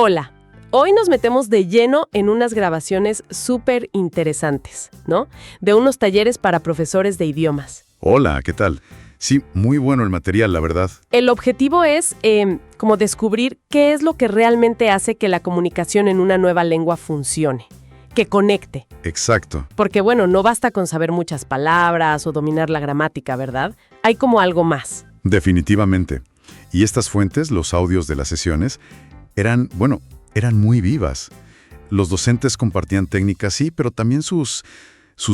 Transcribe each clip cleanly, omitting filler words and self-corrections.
Hola, hoy nos metemos de lleno en unas grabaciones súper interesantes, ¿no? De unos talleres para profesores de idiomas. Hola, ¿qué tal? Sí, muy bueno el material, la verdad. El objetivo es como descubrir qué es lo que realmente hace que la comunicación en una nueva lengua funcione, que conecte. Exacto. Porque bueno, no basta con saber muchas palabras o dominar la gramática, ¿verdad? Hay como algo más. Definitivamente. Y estas fuentes, los audios de las sesiones, eran muy vivas. Los docentes compartían técnicas, sí, pero también sus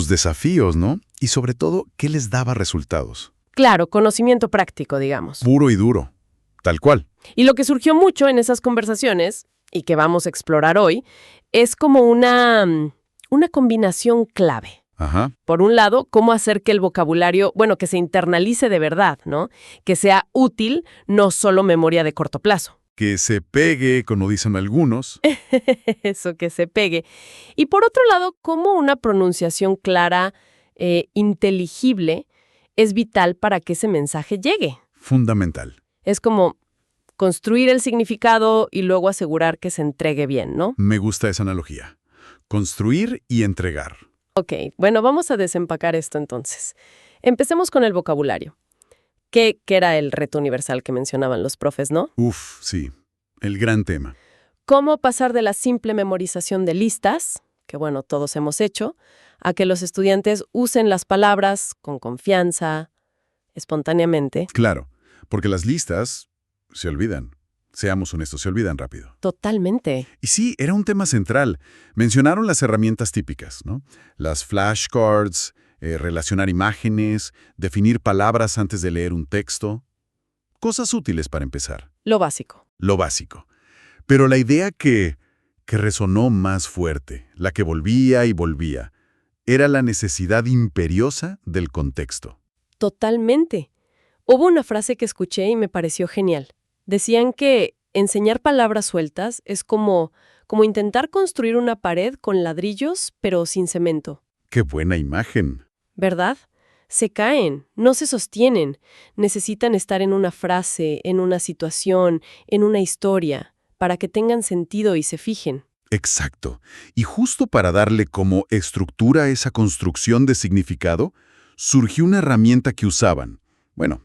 desafíos, ¿no? Y sobre todo, ¿qué les daba resultados? Claro, conocimiento práctico, digamos. Puro y duro. Tal cual. Y lo que surgió mucho en esas conversaciones, y que vamos a explorar hoy, es como una combinación clave. Ajá. Por un lado, cómo hacer que el vocabulario, que se internalice de verdad, ¿no? Que sea útil, no solo memoria de corto plazo. Que se pegue, como dicen algunos. Eso, que se pegue. Y por otro lado, cómo una pronunciación clara, inteligible, es vital para que ese mensaje llegue. Fundamental. Es como construir el significado y luego asegurar que se entregue bien, ¿no? Me gusta esa analogía. Construir y entregar. Ok, bueno, vamos a desempacar esto entonces. Empecemos con el vocabulario. Que era el reto universal que mencionaban los profes, ¿no? Uf, sí. El gran tema. ¿Cómo pasar de la simple memorización de listas, que todos hemos hecho, a que los estudiantes usen las palabras con confianza, espontáneamente? Claro, porque las listas se olvidan. Seamos honestos, se olvidan rápido. Totalmente. Y sí, era un tema central. Mencionaron las herramientas típicas, ¿no? Las flashcards, relacionar imágenes, definir palabras antes de leer un texto. Cosas útiles para empezar. Lo básico. Lo básico. Pero la idea que resonó más fuerte, la que volvía y volvía, era la necesidad imperiosa del contexto. Totalmente. Hubo una frase que escuché y me pareció genial. Decían que enseñar palabras sueltas es como intentar construir una pared con ladrillos, pero sin cemento. ¡Qué buena imagen! ¿Verdad? Se caen, no se sostienen. Necesitan estar en una frase, en una situación, en una historia, para que tengan sentido y se fijen. Exacto. Y justo para darle como estructura a esa construcción de significado, surgió una herramienta que usaban,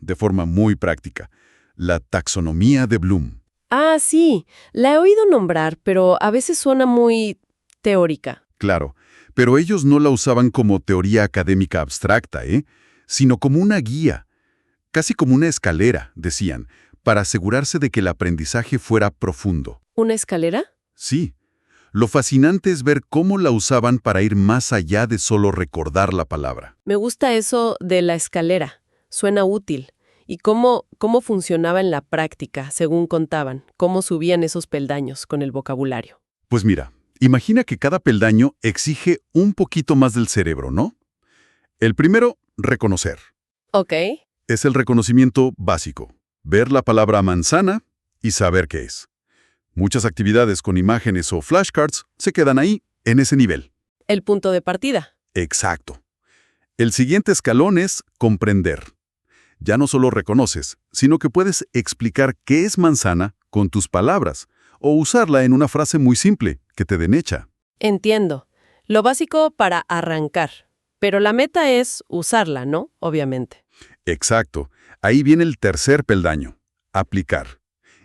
de forma muy práctica, la taxonomía de Bloom. Ah, sí, la he oído nombrar, pero a veces suena muy teórica. Claro, pero ellos no la usaban como teoría académica abstracta, sino como una guía, casi como una escalera, decían, para asegurarse de que el aprendizaje fuera profundo. ¿Una escalera? Sí. Lo fascinante es ver cómo la usaban para ir más allá de solo recordar la palabra. Me gusta eso de la escalera. Suena útil. ¿Y cómo funcionaba en la práctica, según contaban? ¿Cómo subían esos peldaños con el vocabulario? Pues mira, imagina que cada peldaño exige un poquito más del cerebro, ¿no? El primero, reconocer. Ok. Es el reconocimiento básico. Ver la palabra manzana y saber qué es. Muchas actividades con imágenes o flashcards se quedan ahí, en ese nivel. El punto de partida. Exacto. El siguiente escalón es comprender. Ya no solo reconoces, sino que puedes explicar qué es manzana con tus palabras o usarla en una frase muy simple que te den hecha. Entiendo. Lo básico para arrancar. Pero la meta es usarla, ¿no? Obviamente. Exacto. Ahí viene el tercer peldaño, aplicar.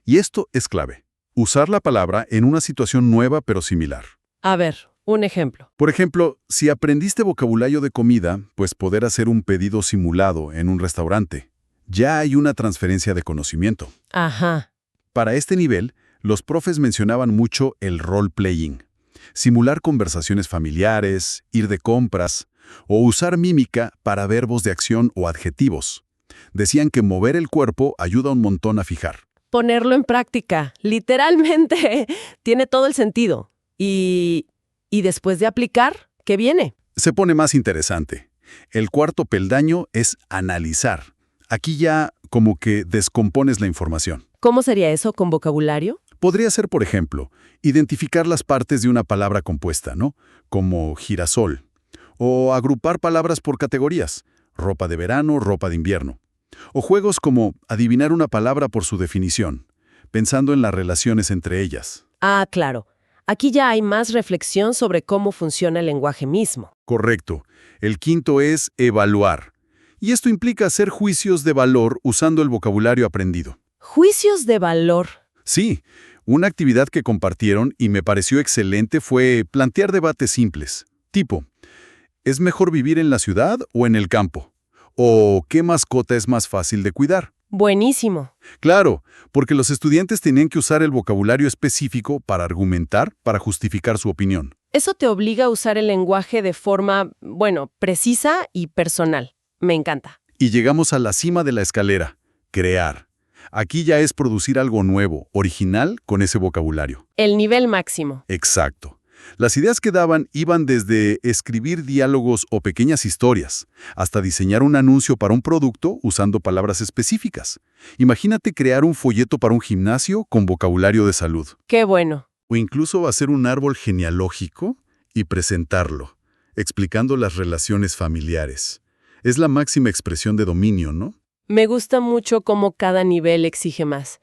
Y esto es clave. Usar la palabra en una situación nueva pero similar. A ver, un ejemplo. Por ejemplo, si aprendiste vocabulario de comida, pues poder hacer un pedido simulado en un restaurante. Ya hay una transferencia de conocimiento. Ajá. Para este nivel, los profes mencionaban mucho el role-playing. Simular conversaciones familiares, ir de compras, o usar mímica para verbos de acción o adjetivos. Decían que mover el cuerpo ayuda un montón a fijar. Ponerlo en práctica, literalmente, tiene todo el sentido. Y después de aplicar, ¿qué viene? Se pone más interesante. El cuarto peldaño es analizar. Aquí ya como que descompones la información. ¿Cómo sería eso con vocabulario? Podría ser, por ejemplo, identificar las partes de una palabra compuesta, ¿no? Como girasol. O agrupar palabras por categorías. Ropa de verano, ropa de invierno. O juegos como adivinar una palabra por su definición, pensando en las relaciones entre ellas. Ah, claro. Aquí ya hay más reflexión sobre cómo funciona el lenguaje mismo. Correcto. El quinto es evaluar. Y esto implica hacer juicios de valor usando el vocabulario aprendido. Juicios de valor. Sí, una actividad que compartieron y me pareció excelente fue plantear debates simples. Tipo, ¿es mejor vivir en la ciudad o en el campo? ¿O qué mascota es más fácil de cuidar? Buenísimo. Claro, porque los estudiantes tenían que usar el vocabulario específico para argumentar, para justificar su opinión. Eso te obliga a usar el lenguaje de forma, bueno, precisa y personal. Me encanta. Y llegamos a la cima de la escalera, crear. Aquí ya es producir algo nuevo, original, con ese vocabulario. El nivel máximo. Exacto. Las ideas que daban iban desde escribir diálogos o pequeñas historias, hasta diseñar un anuncio para un producto usando palabras específicas. Imagínate crear un folleto para un gimnasio con vocabulario de salud. Qué bueno. O incluso hacer un árbol genealógico y presentarlo, explicando las relaciones familiares. Es la máxima expresión de dominio, ¿no? Me gusta mucho cómo cada nivel exige más.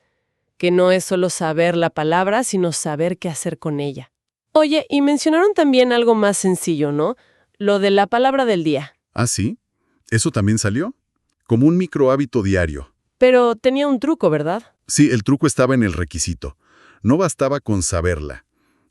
Que no es solo saber la palabra, sino saber qué hacer con ella. Oye, y mencionaron también algo más sencillo, ¿no? Lo de la palabra del día. ¿Ah, sí? ¿Eso también salió? Como un microhábito diario. Pero tenía un truco, ¿verdad? Sí, el truco estaba en el requisito. No bastaba con saberla.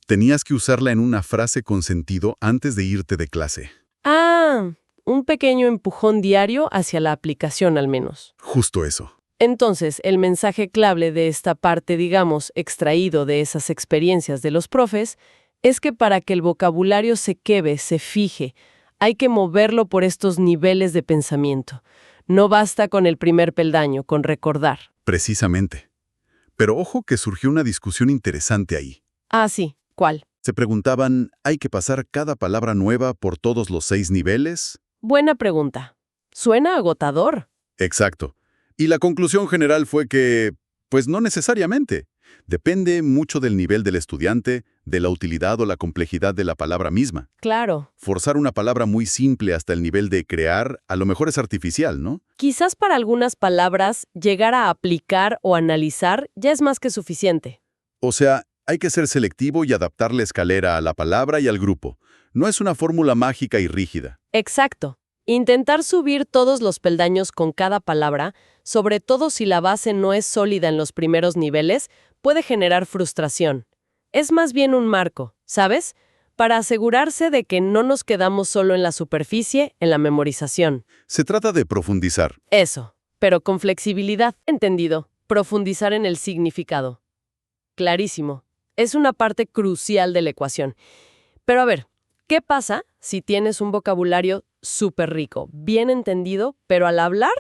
Tenías que usarla en una frase con sentido antes de irte de clase. Ah, un pequeño empujón diario hacia la aplicación al menos. Justo eso. Entonces, el mensaje clave de esta parte, digamos, extraído de esas experiencias de los profes, es que para que el vocabulario se quede, se fije, hay que moverlo por estos niveles de pensamiento. No basta con el primer peldaño, con recordar. Precisamente. Pero ojo que surgió una discusión interesante ahí. Ah, sí. ¿Cuál? Se preguntaban, ¿hay que pasar cada palabra nueva por todos los 6 niveles? Buena pregunta. Suena agotador. Exacto. Y la conclusión general fue que, pues no necesariamente. Depende mucho del nivel del estudiante, de la utilidad o la complejidad de la palabra misma. Claro. Forzar una palabra muy simple hasta el nivel de crear, a lo mejor es artificial, ¿no? Quizás para algunas palabras, llegar a aplicar o analizar ya es más que suficiente. O sea, hay que ser selectivo y adaptar la escalera a la palabra y al grupo. No es una fórmula mágica y rígida. Exacto. Intentar subir todos los peldaños con cada palabra, sobre todo si la base no es sólida en los primeros niveles, puede generar frustración. Es más bien un marco, ¿sabes? Para asegurarse de que no nos quedamos solo en la superficie, en la memorización. Se trata de profundizar. Eso, pero con flexibilidad. Entendido. Profundizar en el significado. Clarísimo. Es una parte crucial de la ecuación. Pero a ver, ¿qué pasa si tienes un vocabulario súper rico, bien entendido, pero al hablar,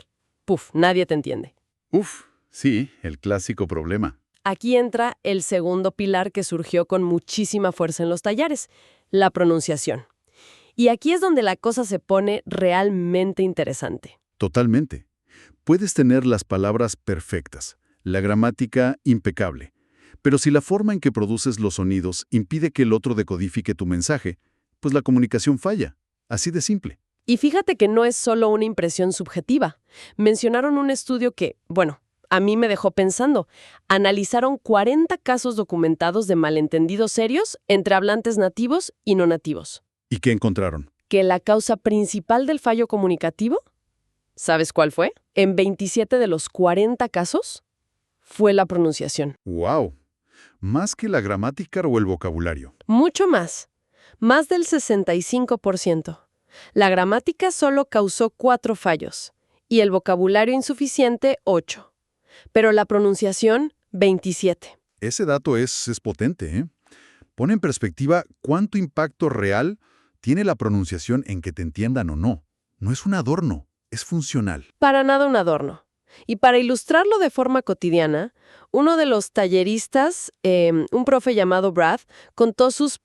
¡puf!, nadie te entiende? Uf, sí, el clásico problema. Aquí entra el segundo pilar que surgió con muchísima fuerza en los talleres, la pronunciación. Y aquí es donde la cosa se pone realmente interesante. Totalmente. Puedes tener las palabras perfectas, la gramática impecable, pero si la forma en que produces los sonidos impide que el otro decodifique tu mensaje, pues la comunicación falla. Así de simple. Y fíjate que no es solo una impresión subjetiva. Mencionaron un estudio que, bueno, a mí me dejó pensando. Analizaron 40 casos documentados de malentendidos serios entre hablantes nativos y no nativos. ¿Y qué encontraron? Que la causa principal del fallo comunicativo, ¿sabes cuál fue? En 27 de los 40 casos, fue la pronunciación. ¡Wow! Más que la gramática o el vocabulario. Mucho más. Más del 65%. La gramática solo causó 4 fallos y el vocabulario insuficiente 8. Pero la pronunciación, 27. Ese dato es potente, ¿eh? Pone en perspectiva cuánto impacto real tiene la pronunciación en que te entiendan o no. No es un adorno, es funcional. Para nada un adorno. Y para ilustrarlo de forma cotidiana, uno de los talleristas, un profe llamado Brad, contó sus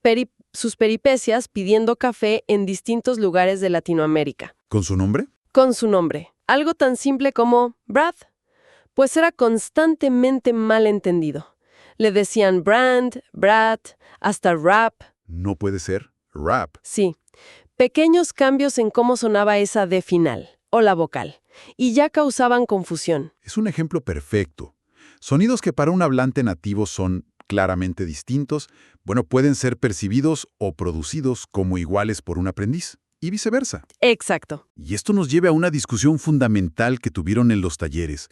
peripecias pidiendo café en distintos lugares de Latinoamérica. ¿Con su nombre? Con su nombre. Algo tan simple como Brad. Pues era constantemente mal entendido. Le decían Brand, Brad, hasta rap. No puede ser. Rap. Sí. Pequeños cambios en cómo sonaba esa D final, o la vocal, y ya causaban confusión. Es un ejemplo perfecto. Sonidos que para un hablante nativo son claramente distintos, bueno, pueden ser percibidos o producidos como iguales por un aprendiz, y viceversa. Exacto. Y esto nos lleva a una discusión fundamental que tuvieron en los talleres.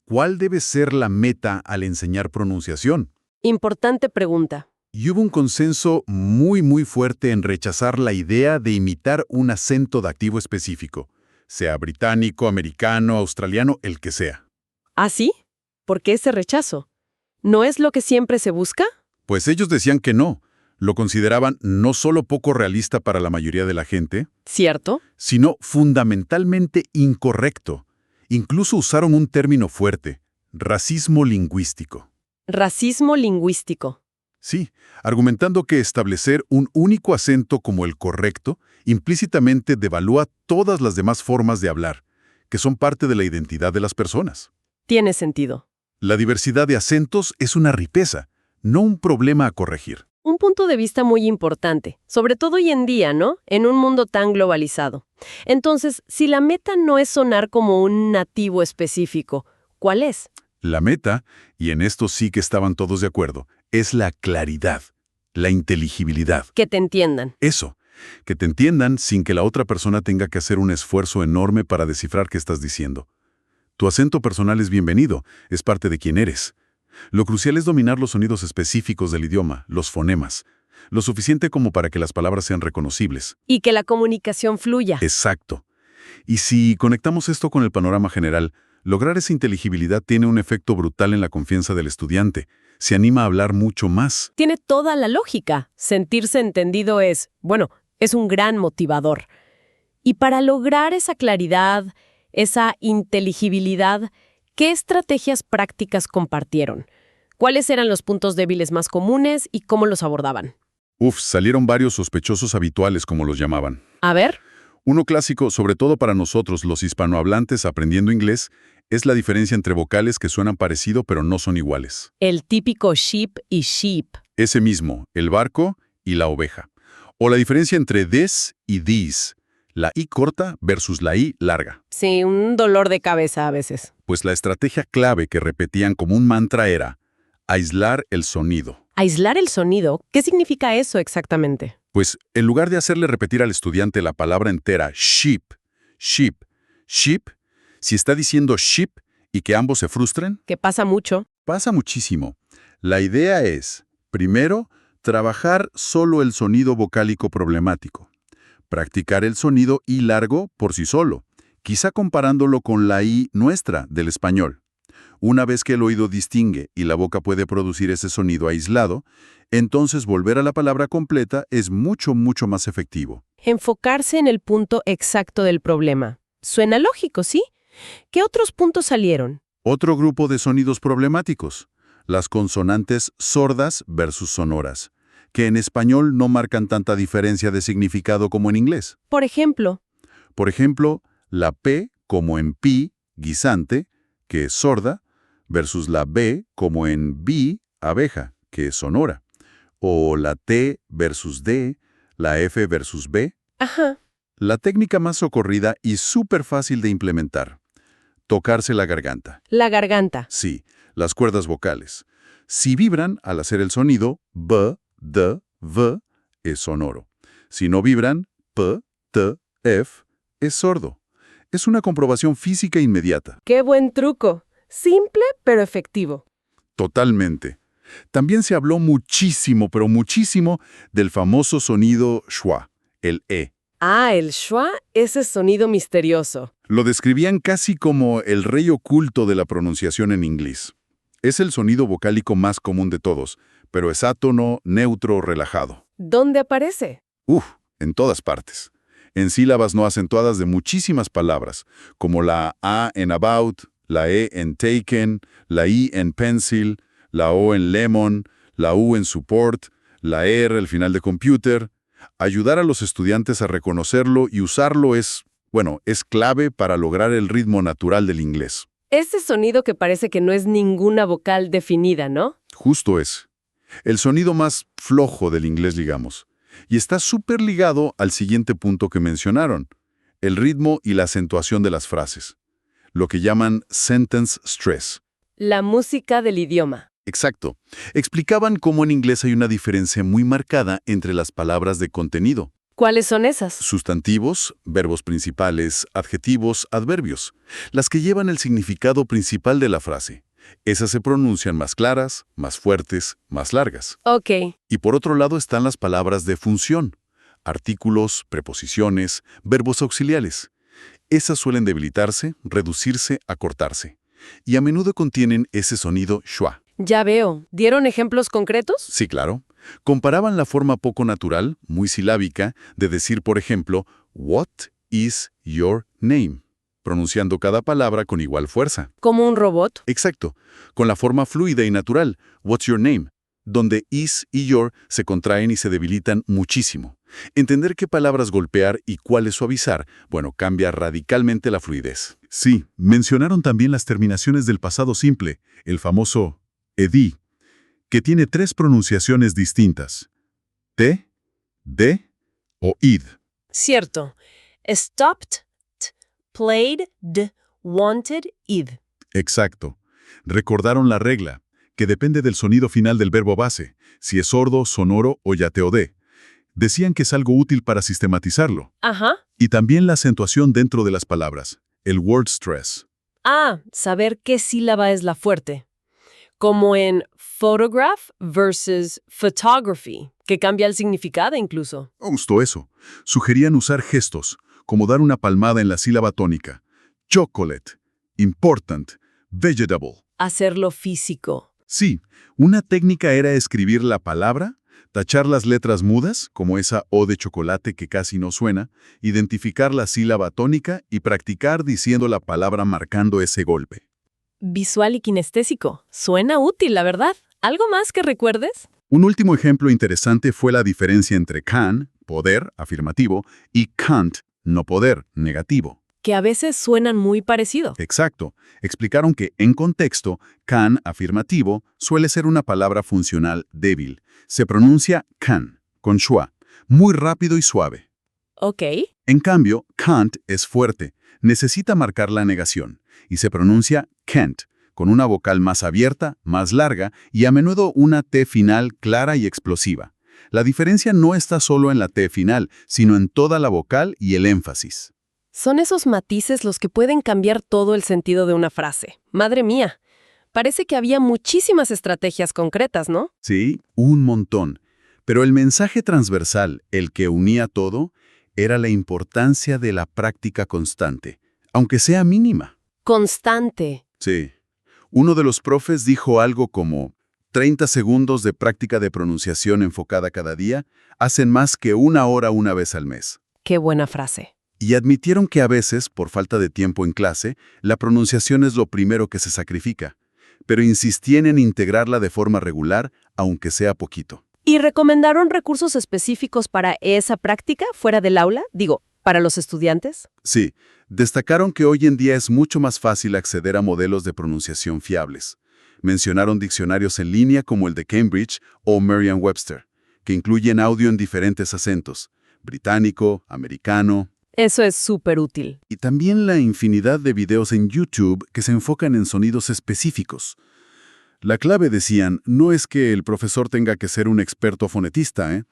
¿Cuál debe ser la meta al enseñar pronunciación? Importante pregunta. Y hubo un consenso muy fuerte en rechazar la idea de imitar un acento dactivo específico, sea británico, americano, australiano, el que sea. ¿Ah, sí? ¿Por qué ese rechazo? ¿No es lo que siempre se busca? Pues ellos decían que no. Lo consideraban no solo poco realista para la mayoría de la gente, ¿Cierto? sino fundamentalmente incorrecto. Incluso usaron un término fuerte, racismo lingüístico. Racismo lingüístico. Sí, argumentando que establecer un único acento como el correcto implícitamente devalúa todas las demás formas de hablar, que son parte de la identidad de las personas. Tiene sentido. La diversidad de acentos es una riqueza, no un problema a corregir. Un punto de vista muy importante, sobre todo hoy en día, ¿no? En un mundo tan globalizado. Entonces, si la meta no es sonar como un nativo específico, ¿cuál es? La meta, y en esto sí que estaban todos de acuerdo, es la claridad, la inteligibilidad. Que te entiendan. Eso, que te entiendan sin que la otra persona tenga que hacer un esfuerzo enorme para descifrar qué estás diciendo. Tu acento personal es bienvenido, es parte de quién eres. Lo crucial es dominar los sonidos específicos del idioma, los fonemas, lo suficiente como para que las palabras sean reconocibles. Y que la comunicación fluya. Exacto. Y si conectamos esto con el panorama general, lograr esa inteligibilidad tiene un efecto brutal en la confianza del estudiante. Se anima a hablar mucho más. Tiene toda la lógica. Sentirse entendido es un gran motivador. Y para lograr esa claridad, esa inteligibilidad, ¿qué estrategias prácticas compartieron? ¿Cuáles eran los puntos débiles más comunes y cómo los abordaban? Salieron varios sospechosos habituales, como los llamaban. A ver. Uno clásico, sobre todo para nosotros, los hispanohablantes aprendiendo inglés, es la diferencia entre vocales que suenan parecido pero no son iguales. El típico sheep y sheep. Ese mismo, el barco y la oveja. O la diferencia entre this y these, la I corta versus la I larga. Sí, un dolor de cabeza a veces. Pues la estrategia clave que repetían como un mantra era aislar el sonido. ¿Aislar el sonido? ¿Qué significa eso exactamente? Pues en lugar de hacerle repetir al estudiante la palabra entera sheep, sheep, sheep, si está diciendo sheep y que ambos se frustren, Que pasa mucho. pasa muchísimo. La idea es, primero, trabajar solo el sonido vocálico problemático. Practicar el sonido I largo por sí solo, quizá comparándolo con la I nuestra del español. Una vez que el oído distingue y la boca puede producir ese sonido aislado, entonces volver a la palabra completa es mucho más efectivo. Enfocarse en el punto exacto del problema. Suena lógico, ¿sí? ¿Qué otros puntos salieron? Otro grupo de sonidos problemáticos, las consonantes sordas versus sonoras, que en español no marcan tanta diferencia de significado como en inglés. Por ejemplo, La P como en pi, guisante, que es sorda, versus la B como en bi, abeja, que es sonora. O la T versus D, la F versus B. ajá, La técnica más socorrida y súper fácil de implementar. Tocarse la garganta. la garganta. Sí, las cuerdas vocales. Si vibran al hacer el sonido, B, D, V, es sonoro. Si no vibran, P, T, F, es sordo. Es una comprobación física inmediata. ¡Qué buen truco! Simple, pero efectivo. Totalmente. También se habló muchísimo, pero muchísimo, del famoso sonido schwa, el E. Ah, el schwa, ese sonido misterioso. Lo describían casi como el rey oculto de la pronunciación en inglés. Es el sonido vocálico más común de todos, pero es átono, neutro, relajado. ¿Dónde aparece? En todas partes. En sílabas no acentuadas de muchísimas palabras, como la A en about, la E en taken, la I en pencil, la O en lemon, la U en support, la R al final de computer. Ayudar a los estudiantes a reconocerlo y usarlo es clave para lograr el ritmo natural del inglés. Ese sonido que parece que no es ninguna vocal definida, ¿no? Justo es. El sonido más flojo del inglés, digamos. Y está súper ligado al siguiente punto que mencionaron, el ritmo y la acentuación de las frases, lo que llaman sentence stress. La música del idioma. Exacto. Explicaban cómo en inglés hay una diferencia muy marcada entre las palabras de contenido. ¿Cuáles son esas? Sustantivos, verbos principales, adjetivos, adverbios. Las que llevan el significado principal de la frase. Esas se pronuncian más claras, más fuertes, más largas. Ok. Y por otro lado están las palabras de función. Artículos, preposiciones, verbos auxiliares. Esas suelen debilitarse, reducirse, acortarse. Y a menudo contienen ese sonido schwa. Ya veo. ¿Dieron ejemplos concretos? Sí, claro. Comparaban la forma poco natural, muy silábica, de decir, por ejemplo, "What is your name?", pronunciando cada palabra con igual fuerza. ¿Como un robot? Exacto, con la forma fluida y natural, "What's your name?", donde is y your se contraen y se debilitan muchísimo. Entender qué palabras golpear y cuáles suavizar, bueno, cambia radicalmente la fluidez. Sí, mencionaron también las terminaciones del pasado simple, el famoso edi, que tiene 3 pronunciaciones distintas: te, de o id. Cierto. Stopped, played, wanted, id. Exacto. Recordaron la regla, que depende del sonido final del verbo base, si es sordo, sonoro o yateodé. Decían que es algo útil para sistematizarlo. Ajá. Y también la acentuación dentro de las palabras, el word stress. Saber qué sílaba es la fuerte. Como en photograph versus photography, que cambia el significado incluso. Justo eso. Sugerían usar gestos, como dar una palmada en la sílaba tónica. Chocolate, important, vegetable. Hacerlo físico. Sí, una técnica era escribir la palabra, tachar las letras mudas, como esa O de chocolate que casi no suena, identificar la sílaba tónica y practicar diciendo la palabra marcando ese golpe. Visual y kinestésico. Suena útil, la verdad. ¿Algo más que recuerdes? Un último ejemplo interesante fue la diferencia entre can, poder, afirmativo, y can't, no poder, negativo. Que a veces suenan muy parecido. Exacto. Explicaron que, en contexto, can, afirmativo, suele ser una palabra funcional débil. Se pronuncia can, con schwa, muy rápido y suave. Ok. En cambio, can't es fuerte, necesita marcar la negación, y se pronuncia can't, con una vocal más abierta, más larga y a menudo una T final clara y explosiva. La diferencia no está solo en la T final, sino en toda la vocal y el énfasis. Son esos matices los que pueden cambiar todo el sentido de una frase. Madre mía. Parece que había muchísimas estrategias concretas, ¿no? Sí, un montón. Pero el mensaje transversal, el que unía todo, era la importancia de la práctica constante, aunque sea mínima. Constante. Sí. Uno de los profes dijo algo como: 30 segundos de práctica de pronunciación enfocada cada día hacen más que 1 hora una vez al mes. Qué buena frase. Y admitieron que a veces, por falta de tiempo en clase, la pronunciación es lo primero que se sacrifica, pero insistían en integrarla de forma regular, aunque sea poquito. ¿Y recomendaron recursos específicos para esa práctica fuera del aula? Digo, ¿para los estudiantes? Sí, destacaron que hoy en día es mucho más fácil acceder a modelos de pronunciación fiables. Mencionaron diccionarios en línea como el de Cambridge o Merriam-Webster, que incluyen audio en diferentes acentos: británico, americano. Eso es súper útil. Y también la infinidad de videos en YouTube que se enfocan en sonidos específicos. La clave, decían, no es que el profesor tenga que ser un experto fonetista,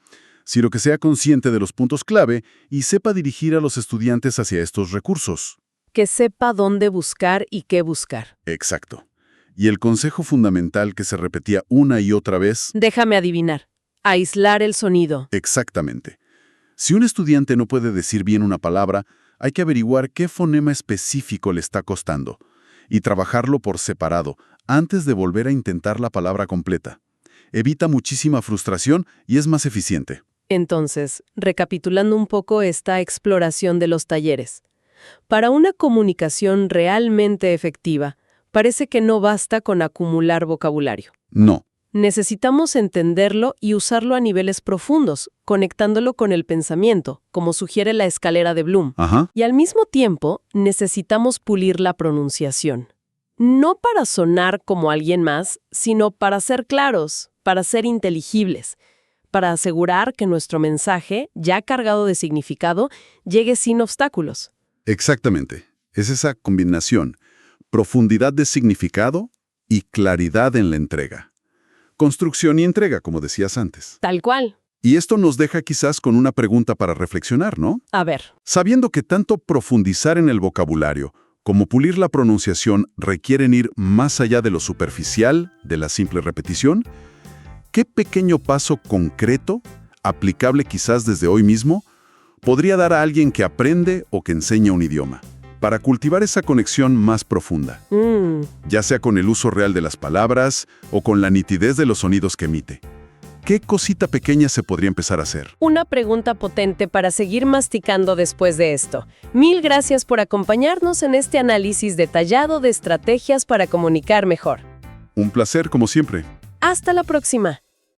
sino que sea consciente de los puntos clave y sepa dirigir a los estudiantes hacia estos recursos. Que sepa dónde buscar y qué buscar. Exacto. Y el consejo fundamental que se repetía una y otra vez. Déjame adivinar. Aislar el sonido. Exactamente. Si un estudiante no puede decir bien una palabra, hay que averiguar qué fonema específico le está costando y trabajarlo por separado antes de volver a intentar la palabra completa. Evita muchísima frustración y es más eficiente. Entonces, recapitulando un poco esta exploración de los talleres. Para una comunicación realmente efectiva, parece que no basta con acumular vocabulario. No. Necesitamos entenderlo y usarlo a niveles profundos, conectándolo con el pensamiento, como sugiere la escalera de Bloom. Ajá. Y al mismo tiempo, necesitamos pulir la pronunciación. No para sonar como alguien más, sino para ser claros, para ser inteligibles, para asegurar que nuestro mensaje, ya cargado de significado, llegue sin obstáculos. Exactamente. Es esa combinación: profundidad de significado y claridad en la entrega. Construcción y entrega, como decías antes. Tal cual. Y esto nos deja quizás con una pregunta para reflexionar, ¿no? A ver. Sabiendo que tanto profundizar en el vocabulario como pulir la pronunciación requieren ir más allá de lo superficial, de la simple repetición, ¿qué pequeño paso concreto, aplicable quizás desde hoy mismo, podría dar a alguien que aprende o que enseña un idioma, para cultivar esa conexión más profunda? Ya sea con el uso real de las palabras o con la nitidez de los sonidos que emite. ¿Qué cosita pequeña se podría empezar a hacer? Una pregunta potente para seguir masticando después de esto. Mil gracias por acompañarnos en este análisis detallado de estrategias para comunicar mejor. Un placer, como siempre. Hasta la próxima.